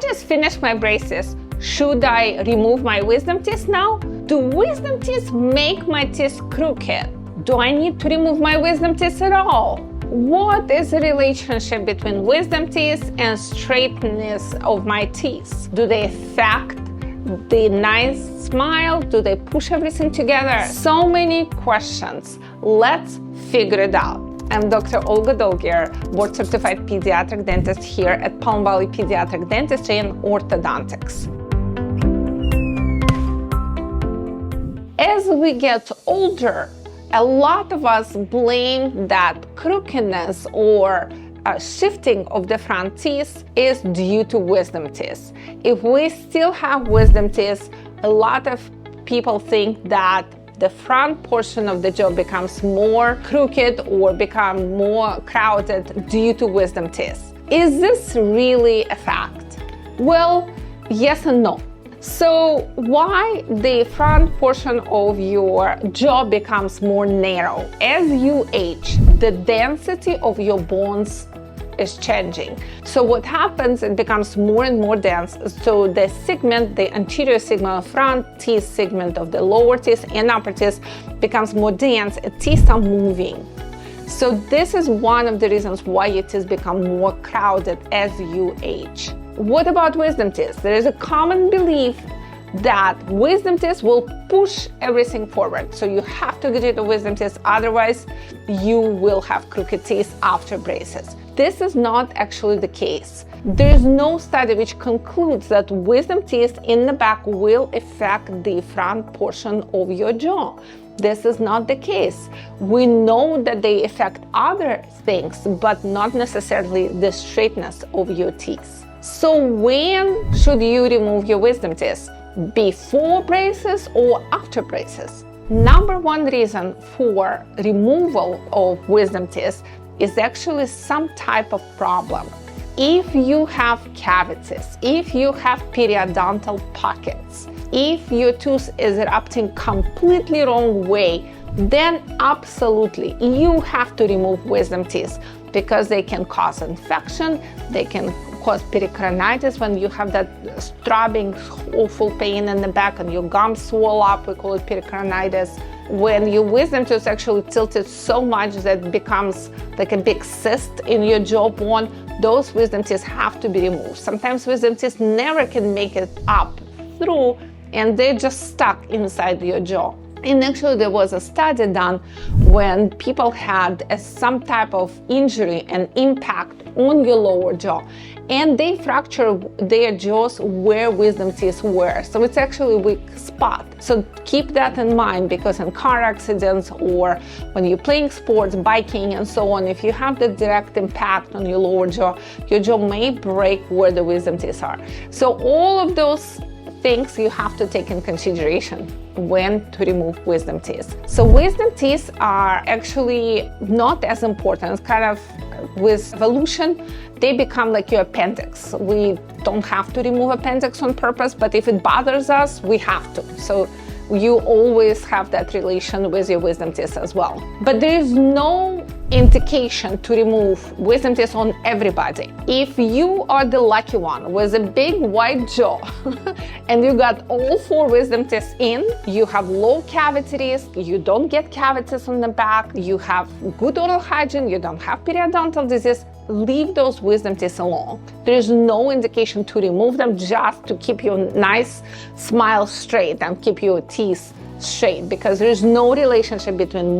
just finished my braces. Should I remove my wisdom teeth now? Do wisdom teeth make my teeth crooked? Do I need to remove my wisdom teeth at all? What is the relationship between wisdom teeth and straightness of my teeth? Do they affect the nice smile? Do they push everything together? So many questions. Let's figure it out. I'm Dr. Olga Dolghier, board-certified pediatric dentist here at Palm Valley Pediatric Dentistry and Orthodontics. As we get older, a lot of us blame that crookedness or shifting of the front teeth is due to wisdom teeth. If we still have wisdom teeth, a lot of people think that the front portion of the jaw becomes more crooked or become more crowded due to wisdom teeth. Is this really a fact? Well, yes and no. So why the front portion of your jaw becomes more narrow? As you age, the density of your bones is changing. So what happens, it becomes more and more dense. So the segment, the anterior segment of front teeth segment of the lower teeth and upper teeth becomes more dense. Teeth are moving. So this is one of the reasons why your teeth become more crowded as you age. What about wisdom teeth? There is a common belief that wisdom teeth will push everything forward. So you have to get rid of wisdom teeth, otherwise you will have crooked teeth after braces. This is not actually the case. There is no study which concludes that wisdom teeth in the back will affect the front portion of your jaw. This is not the case. We know that they affect other things, but not necessarily the straightness of your teeth. So when should you remove your wisdom teeth? Before braces or after braces? Number one reason for removal of wisdom teeth is actually some type of problem. If you have cavities, if you have periodontal pockets, if your tooth is erupting completely wrong way, then absolutely you have to remove wisdom teeth because they can cause infection, they can cause pericarditis when you have that throbbing, awful pain in the back and your gums swell up, we call it pericarditis. When your wisdom tooth actually tilted so much that it becomes like a big cyst in your jawbone, those wisdom teeth have to be removed. Sometimes wisdom teeth never can make it up through and they're just stuck inside your jaw. And actually there was a study done when people had some type of injury and impact on your lower jaw and they fractured their jaws where wisdom teeth were. So it's actually a weak spot. So keep that in mind because in car accidents or when you're playing sports, biking and so on, if you have the direct impact on your lower jaw, your jaw may break where the wisdom teeth are. So all of those things you have to take in consideration when to remove wisdom teeth. So wisdom teeth are actually not as important. It's kind of with evolution, they become like your appendix. We don't have to remove appendix on purpose, but if it bothers us, we have to. So you always have that relation with your wisdom teeth as well. But there is no indication to remove wisdom teeth on everybody. If you are the lucky one with a big white jaw and you got all 4 wisdom teeth in, you have low cavity risk, you don't get cavities on the back, you have good oral hygiene, you don't have periodontal disease, leave those wisdom teeth alone. There is no indication to remove them, just to keep your nice smile straight and keep your teeth straight, because there is no relationship between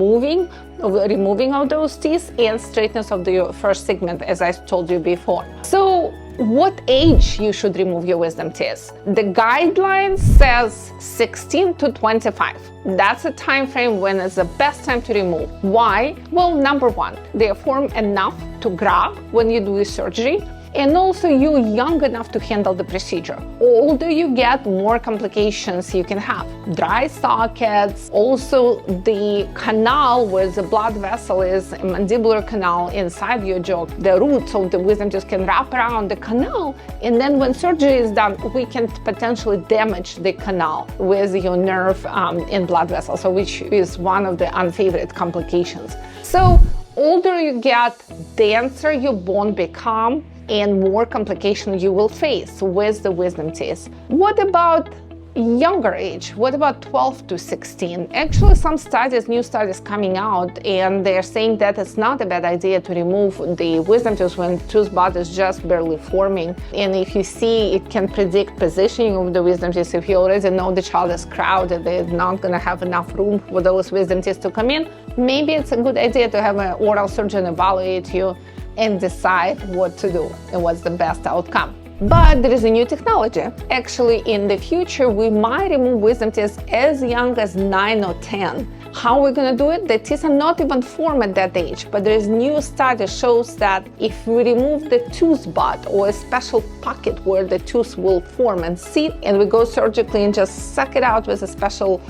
removing of those teeth and straightness of the first segment, as I told you before. So what age you should remove your wisdom teeth? The guideline says 16 to 25. That's a time frame when it's the best time to remove. Why? Well, number one, they are firm enough to grab when you do the surgery. And also you're young enough to handle the procedure. Older you get, more complications you can have. Dry sockets, also the canal where the blood vessel is, mandibular canal inside your jaw, the roots of the wisdom teeth can wrap around the canal, and then when surgery is done, we can potentially damage the canal with your nerve and blood vessel, so which is one of the unfavorite complications. So older you get, denser your bone become, and more complications you will face with the wisdom teeth. What about younger age? What about 12 to 16? Actually, some studies, new studies coming out, and they're saying that it's not a bad idea to remove the wisdom tooth when tooth bud is just barely forming. And if you see, it can predict positioning of the wisdom teeth. If you already know the child is crowded, they're not going to have enough room for those wisdom teeth to come in, maybe it's a good idea to have an oral surgeon evaluate you and decide what to do and what's the best outcome. But there is a new technology. Actually, in the future, we might remove wisdom teeth as young as 9 or 10. How are we going to do it? The teeth are not even formed at that age, but there is new study shows that if we remove the tooth bud or a special pocket where the tooth will form and sit, and we go surgically and just suck it out with a special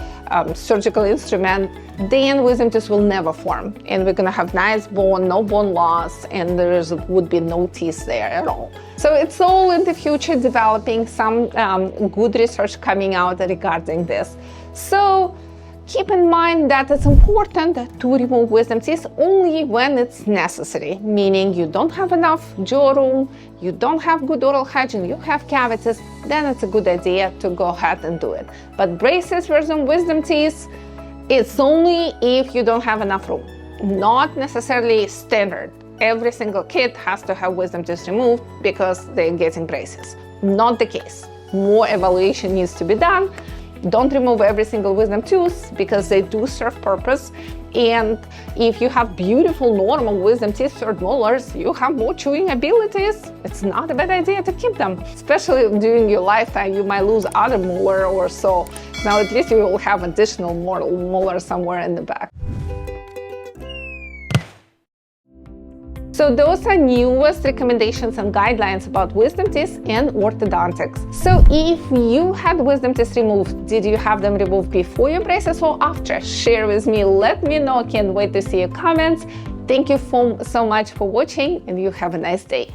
surgical instrument, then wisdom teeth will never form. And we're going to have nice bone, no bone loss, and there would be no teeth there at all. So it's all in the future developing, some good research coming out regarding this. So keep in mind that it's important to remove wisdom teeth only when it's necessary, meaning you don't have enough jaw room, you don't have good oral hygiene, you have cavities, then it's a good idea to go ahead and do it. But braces versus wisdom teeth, it's only if you don't have enough room, not necessarily standard. Every single kid has to have wisdom teeth removed because they're getting braces. Not the case. More evaluation needs to be done. Don't remove every single wisdom tooth because they do serve purpose. And if you have beautiful normal wisdom teeth, third molars, you have more chewing abilities. It's not a bad idea to keep them, especially during your lifetime. You might lose other molar or so. Now at least you will have additional molar somewhere in the back. So those are newest recommendations and guidelines about wisdom teeth and orthodontics. So if you had wisdom teeth removed, did you have them removed before your braces or after? Share with me, let me know. Can't wait to see your comments. Thank you so much for watching, and you have a nice day.